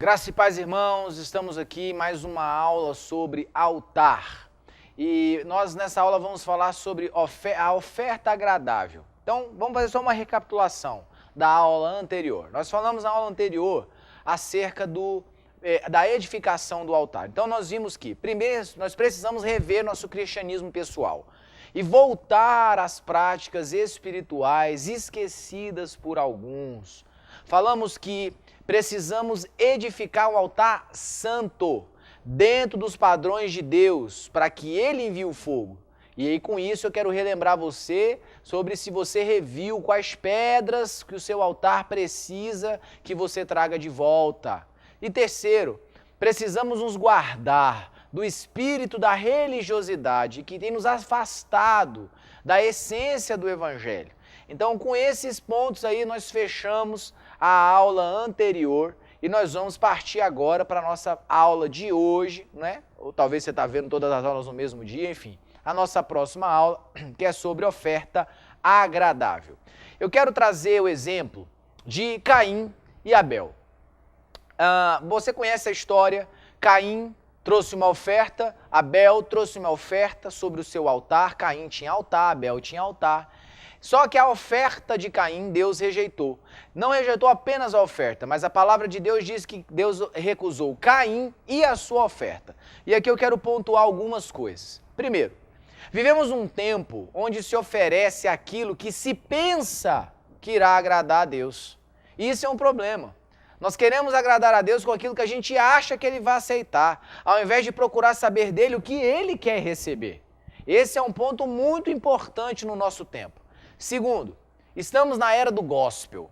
Graça e paz, irmãos, estamos aqui mais uma aula sobre altar. E nós nessa aula vamos falar sobre a oferta agradável. Então, vamos fazer só uma recapitulação da aula anterior. Nós falamos na aula anterior acerca da edificação do altar. Então, nós vimos que, primeiro, nós precisamos rever nosso cristianismo pessoal e voltar às práticas espirituais esquecidas por alguns. Falamos que precisamos edificar um altar santo, dentro dos padrões de Deus, para que Ele envie o fogo. E aí com isso eu quero relembrar você sobre se você reviu quais pedras que o seu altar precisa que você traga de volta. E terceiro, precisamos nos guardar do espírito da religiosidade que tem nos afastado da essência do Evangelho. Então, com esses pontos aí, nós fechamos a aula anterior e nós vamos partir agora para a nossa aula de hoje, né? Ou talvez você está vendo todas as aulas no mesmo dia, enfim. A nossa próxima aula, que é sobre oferta agradável. Eu quero trazer o exemplo de Caim e Abel. Você conhece a história? Caim trouxe uma oferta, Abel trouxe uma oferta sobre o seu altar. Caim tinha altar, Abel tinha altar. Só que a oferta de Caim, Deus rejeitou. Não rejeitou apenas a oferta, mas a palavra de Deus diz que Deus recusou Caim e a sua oferta. E aqui eu quero pontuar algumas coisas. Primeiro, vivemos um tempo onde se oferece aquilo que se pensa que irá agradar a Deus. E isso é um problema. Nós queremos agradar a Deus com aquilo que a gente acha que Ele vai aceitar, ao invés de procurar saber dele o que Ele quer receber. Esse é um ponto muito importante no nosso tempo. Segundo, estamos na era do gospel.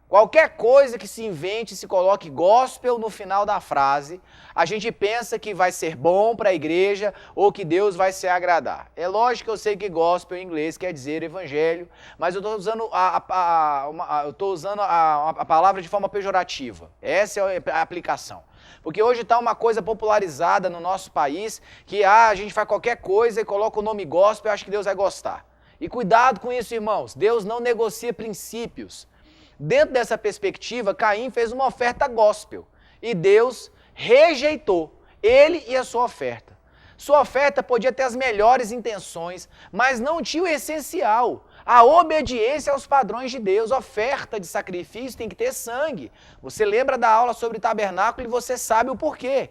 Qualquer coisa que se invente, se coloque gospel no final da frase, a gente pensa que vai ser bom para a igreja ou que Deus vai se agradar. É lógico que eu sei que gospel em inglês quer dizer evangelho, mas eu estou usando a palavra de forma pejorativa. Essa é a aplicação. Porque hoje está uma coisa popularizada no nosso país que a gente faz qualquer coisa e coloca o nome gospel e acha que Deus vai gostar. E cuidado com isso, irmãos. Deus não negocia princípios. Dentro dessa perspectiva, Caim fez uma oferta gospel. E Deus rejeitou ele e a sua oferta. Sua oferta podia ter as melhores intenções, mas não tinha o essencial. A obediência aos padrões de Deus. Oferta de sacrifício tem que ter sangue. Você lembra da aula sobre tabernáculo e você sabe o porquê.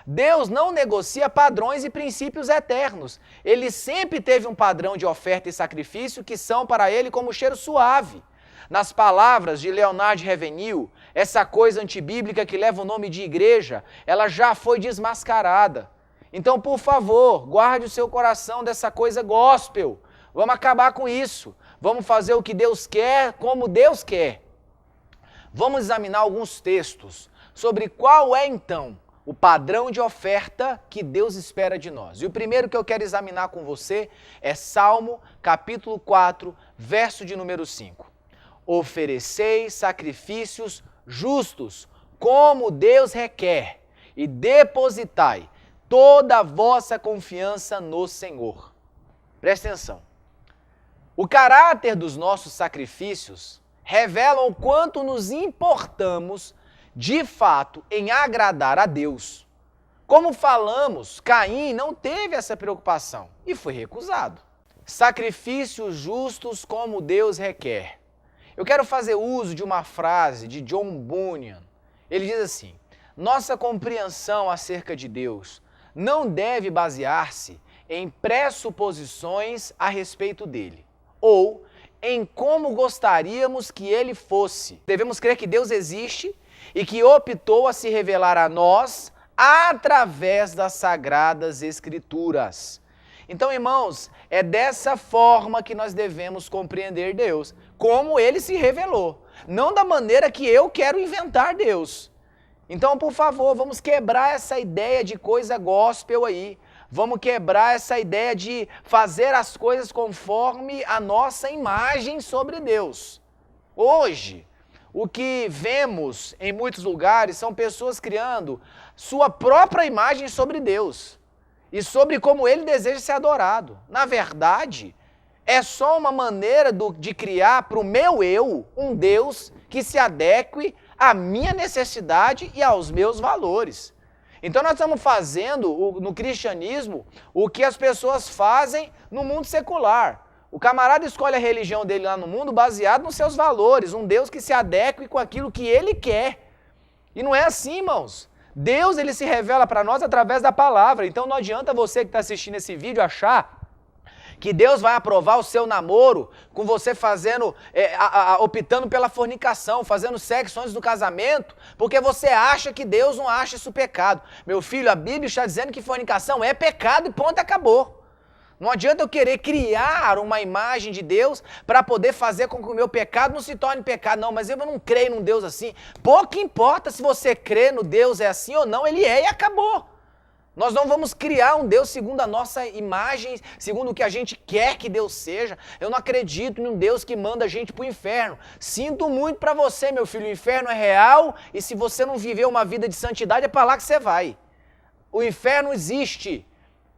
Deus não negocia padrões e princípios eternos. Ele sempre teve um padrão de oferta e sacrifício que são para ele como cheiro suave. Nas palavras de Leonard Ravenhill, essa coisa antibíblica que leva o nome de igreja, ela já foi desmascarada. Então, por favor, guarde o seu coração dessa coisa gospel. Vamos acabar com isso. Vamos fazer o que Deus quer, como Deus quer. Vamos examinar alguns textos sobre qual é então o padrão de oferta que Deus espera de nós. E o primeiro que eu quero examinar com você é Salmo, capítulo 4, verso de número 5. Ofereceis sacrifícios justos, como Deus requer, e depositai toda a vossa confiança no Senhor. Presta atenção. O caráter dos nossos sacrifícios revela o quanto nos importamos de fato, em agradar a Deus. Como falamos, Caim não teve essa preocupação e foi recusado. Sacrifícios justos como Deus requer. Eu quero fazer uso de uma frase de John Bunyan. Ele diz assim: nossa compreensão acerca de Deus não deve basear-se em pressuposições a respeito dele, ou em como gostaríamos que ele fosse. Devemos crer que Deus existe e que optou a se revelar a nós através das Sagradas Escrituras. Então, irmãos, é dessa forma que nós devemos compreender Deus, como Ele se revelou, não da maneira que eu quero inventar Deus. Então, por favor, vamos quebrar essa ideia de coisa gospel aí, vamos quebrar essa ideia de fazer as coisas conforme a nossa imagem sobre Deus. Hoje, o que vemos em muitos lugares são pessoas criando sua própria imagem sobre Deus e sobre como Ele deseja ser adorado. Na verdade, é só uma maneira de criar para o meu eu um Deus que se adeque à minha necessidade e aos meus valores. Então nós estamos fazendo no cristianismo o que as pessoas fazem no mundo secular. O camarada escolhe a religião dele lá no mundo baseado nos seus valores, um Deus que se adeque com aquilo que ele quer. E não é assim, irmãos. Deus, ele se revela para nós através da palavra. Então não adianta você que está assistindo esse vídeo achar que Deus vai aprovar o seu namoro com você fazendo, optando pela fornicação, fazendo sexo antes do casamento, porque você acha que Deus não acha isso pecado. Meu filho, a Bíblia está dizendo que fornicação é pecado e ponto, acabou. Não adianta eu querer criar uma imagem de Deus para poder fazer com que o meu pecado não se torne pecado. Não, mas eu não creio num Deus assim. Pouco importa se você crê no Deus é assim ou não, ele é e acabou. Nós não vamos criar um Deus segundo a nossa imagem, segundo o que a gente quer que Deus seja. Eu não acredito em um Deus que manda a gente para o inferno. Sinto muito para você, meu filho, o inferno é real e se você não viver uma vida de santidade é para lá que você vai. O inferno existe.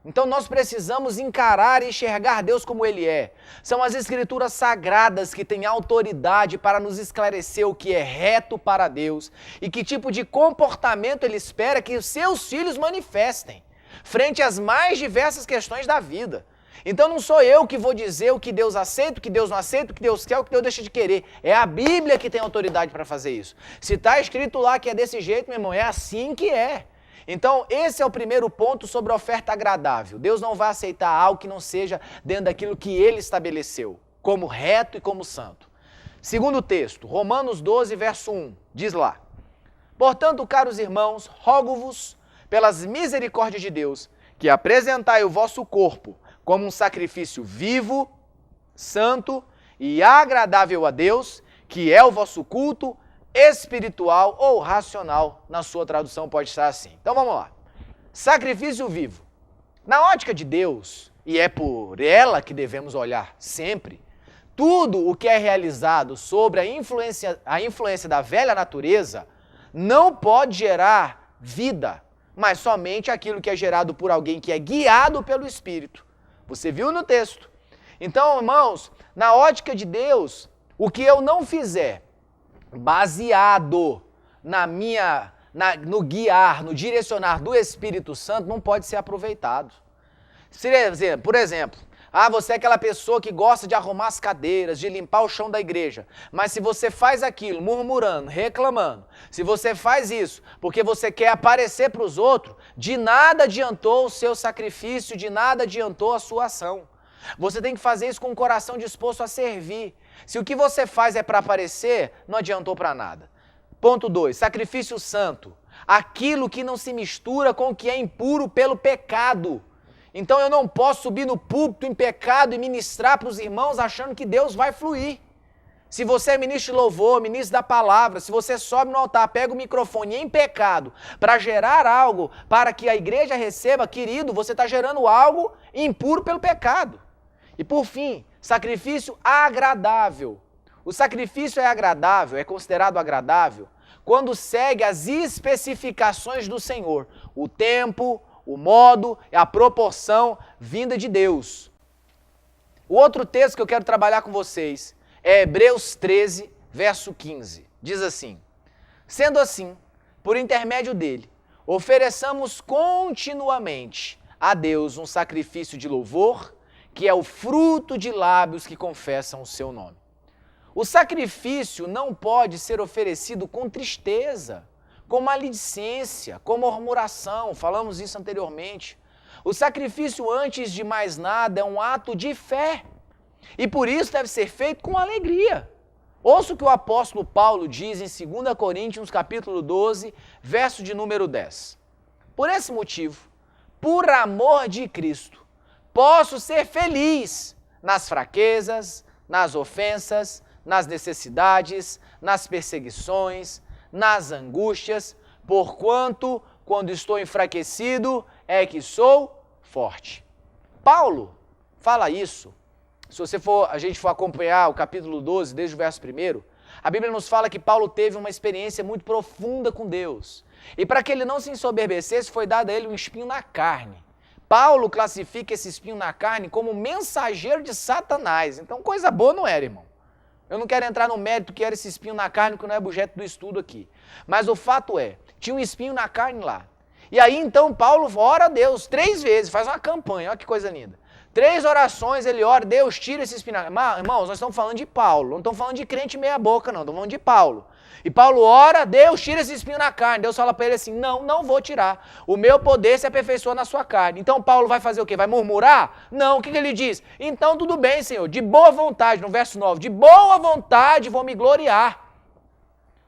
Então nós precisamos encarar e enxergar Deus como Ele é. São as escrituras sagradas que têm autoridade para nos esclarecer o que é reto para Deus e que tipo de comportamento Ele espera que os seus filhos manifestem frente às mais diversas questões da vida. Então não sou eu que vou dizer o que Deus aceita, o que Deus não aceita, o que Deus quer, o que Deus deixa de querer. É a Bíblia que tem autoridade para fazer isso. Se está escrito lá que é desse jeito, meu irmão, é assim que é. Então, esse é o primeiro ponto sobre a oferta agradável. Deus não vai aceitar algo que não seja dentro daquilo que Ele estabeleceu, como reto e como santo. Segundo texto, Romanos 12, verso 1, diz lá: Portanto, caros irmãos, rogo-vos, pelas misericórdias de Deus, que apresentai o vosso corpo como um sacrifício vivo, santo e agradável a Deus, que é o vosso culto espiritual ou racional, na sua tradução pode estar assim. Então vamos lá. Sacrifício vivo. Na ótica de Deus, e é por ela que devemos olhar sempre, tudo o que é realizado sobre a influência da velha natureza não pode gerar vida, mas somente aquilo que é gerado por alguém que é guiado pelo Espírito. Você viu no texto? Então, irmãos, na ótica de Deus, o que eu não fizer baseado no guiar, no direcionar do Espírito Santo, não pode ser aproveitado. Por exemplo, você é aquela pessoa que gosta de arrumar as cadeiras, de limpar o chão da igreja, mas se você faz aquilo murmurando, reclamando, se você faz isso porque você quer aparecer para os outros, de nada adiantou o seu sacrifício, de nada adiantou a sua ação. Você tem que fazer isso com o coração disposto a servir. Se o que você faz é para aparecer, não adiantou para nada. Ponto 2, sacrifício santo. Aquilo que não se mistura com o que é impuro pelo pecado. Então eu não posso subir no púlpito em pecado e ministrar para os irmãos achando que Deus vai fluir. Se você é ministro de louvor, ministro da palavra, se você sobe no altar, pega o microfone em pecado para gerar algo para que a igreja receba, querido, você está gerando algo impuro pelo pecado. E por fim, sacrifício agradável. O sacrifício é agradável, é considerado agradável, quando segue as especificações do Senhor. O tempo, o modo e a proporção vinda de Deus. O outro texto que eu quero trabalhar com vocês é Hebreus 13, verso 15. Diz assim: Sendo assim, por intermédio dele, ofereçamos continuamente a Deus um sacrifício de louvor, que é o fruto de lábios que confessam o seu nome. O sacrifício não pode ser oferecido com tristeza, com maledicência, com murmuração, falamos isso anteriormente. O sacrifício, antes de mais nada, é um ato de fé, e por isso deve ser feito com alegria. Ouça o que o apóstolo Paulo diz em 2 Coríntios, capítulo 12, verso de número 10. Por esse motivo, por amor de Cristo, posso ser feliz nas fraquezas, nas ofensas, nas necessidades, nas perseguições, nas angústias, porquanto, quando estou enfraquecido, é que sou forte. Paulo fala isso. Se a gente for acompanhar o capítulo 12, desde o verso 1, a Bíblia nos fala que Paulo teve uma experiência muito profunda com Deus. E para que ele não se ensoberbecesse, foi dado a ele um espinho na carne. Paulo classifica esse espinho na carne como mensageiro de Satanás. Então, coisa boa não era, irmão. Eu não quero entrar no mérito que era esse espinho na carne, que não é objeto do estudo aqui. Mas o fato é, tinha um espinho na carne lá. E aí então Paulo ora a Deus 3 vezes, faz uma campanha, olha que coisa linda. 3 orações ele ora, Deus tira esse espinho. Irmãos, nós estamos falando de Paulo, não estamos falando de crente meia boca não, estamos falando de Paulo. E Paulo ora, Deus tira esse espinho na carne. Deus fala para ele assim, não vou tirar. O meu poder se aperfeiçoa na sua carne. Então Paulo vai fazer o quê? Vai murmurar? Não, o que ele diz? Então tudo bem, Senhor, de boa vontade, no verso 9, de boa vontade vou me gloriar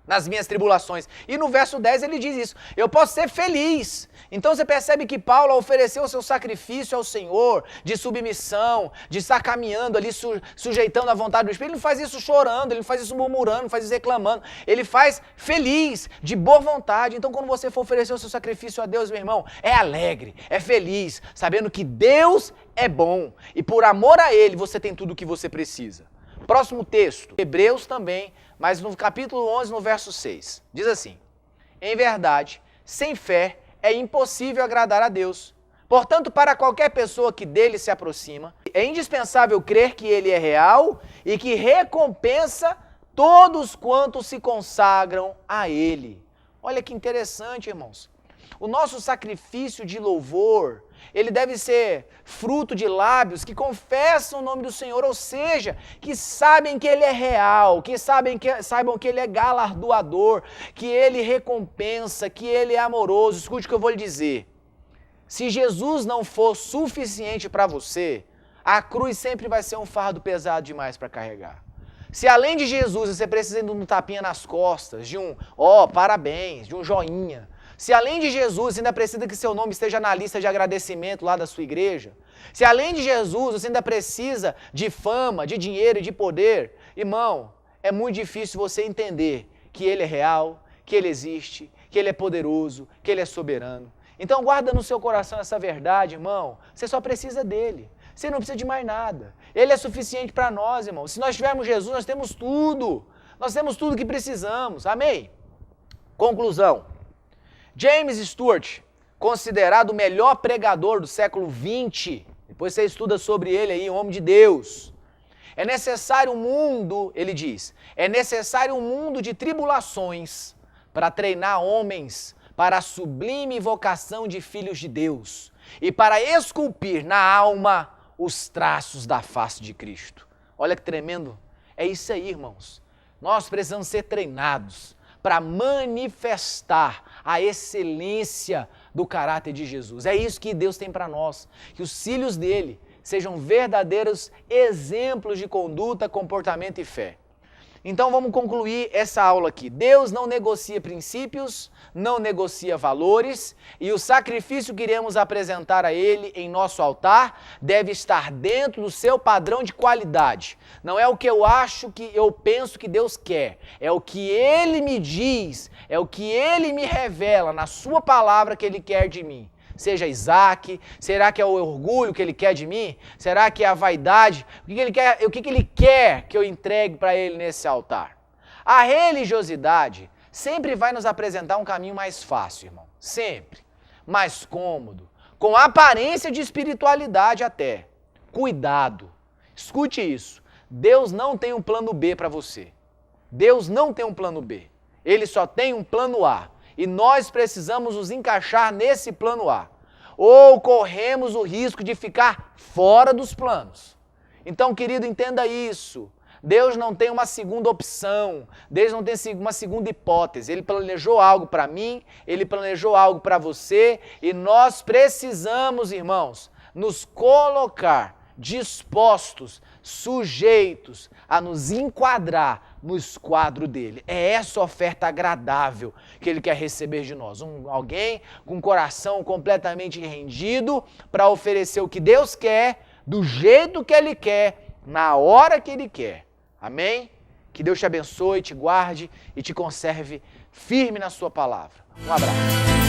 nas minhas tribulações. E no verso 10 ele diz isso, eu posso ser feliz. Então você percebe que Paulo ofereceu o seu sacrifício ao Senhor, de submissão, de estar caminhando ali, sujeitando a vontade do Espírito. Ele não faz isso chorando, ele não faz isso murmurando, não faz isso reclamando. Ele faz feliz, de boa vontade. Então quando você for oferecer o seu sacrifício a Deus, meu irmão, é alegre, é feliz, sabendo que Deus é bom. E por amor a Ele, você tem tudo o que você precisa. Próximo texto, Hebreus também, mas no capítulo 11, no verso 6. Diz assim, em verdade, sem fé é impossível agradar a Deus. Portanto, para qualquer pessoa que dele se aproxima, é indispensável crer que ele é real e que recompensa todos quantos se consagram a ele. Olha que interessante, irmãos. O nosso sacrifício de louvor, ele deve ser fruto de lábios que confessam o nome do Senhor, ou seja, que sabem que Ele é real, que saibam que Ele é galardoador, que Ele recompensa, que Ele é amoroso. Escute o que eu vou lhe dizer. Se Jesus não for suficiente para você, a cruz sempre vai ser um fardo pesado demais para carregar. Se além de Jesus você precisa de um tapinha nas costas, de um parabéns, de um joinha, se além de Jesus você ainda precisa que seu nome esteja na lista de agradecimento lá da sua igreja, se além de Jesus você ainda precisa de fama, de dinheiro e de poder, irmão, é muito difícil você entender que Ele é real, que Ele existe, que Ele é poderoso, que Ele é soberano. Então guarda no seu coração essa verdade, irmão, você só precisa dEle, você não precisa de mais nada, Ele é suficiente para nós, irmão. Se nós tivermos Jesus, nós temos tudo que precisamos, amém? Conclusão. James Stewart, considerado o melhor pregador do século XX, depois você estuda sobre ele aí, homem de Deus. É necessário um mundo, ele diz, é necessário um mundo de tribulações para treinar homens para a sublime vocação de filhos de Deus e para esculpir na alma os traços da face de Cristo. Olha que tremendo. É isso aí, irmãos. Nós precisamos ser treinados para manifestar a excelência do caráter de Jesus. É isso que Deus tem para nós, que os filhos dele sejam verdadeiros exemplos de conduta, comportamento e fé. Então vamos concluir essa aula aqui. Deus não negocia princípios, não negocia valores, e o sacrifício que iremos apresentar a Ele em nosso altar deve estar dentro do seu padrão de qualidade. Não é o que eu penso que Deus quer, é o que Ele me diz, é o que Ele me revela na sua palavra que Ele quer de mim. Seja Isaac, será que é o orgulho que ele quer de mim? Será que é a vaidade? O que ele quer que eu entregue para ele nesse altar? A religiosidade sempre vai nos apresentar um caminho mais fácil, irmão. Sempre. Mais cômodo. Com aparência de espiritualidade até. Cuidado. Escute isso. Deus não tem um plano B para você. Deus não tem um plano B. Ele só tem um plano A. E nós precisamos nos encaixar nesse plano A. Ou corremos o risco de ficar fora dos planos. Então, querido, entenda isso. Deus não tem uma segunda opção. Deus não tem uma segunda hipótese. Ele planejou algo para mim, Ele planejou algo para você. E nós precisamos, irmãos, nos colocar dispostos, sujeitos a nos enquadrar no esquadro dele. É essa oferta agradável que ele quer receber de nós. Alguém com o coração completamente rendido para oferecer o que Deus quer, do jeito que Ele quer, na hora que Ele quer. Amém? Que Deus te abençoe, te guarde e te conserve firme na sua palavra. Um abraço.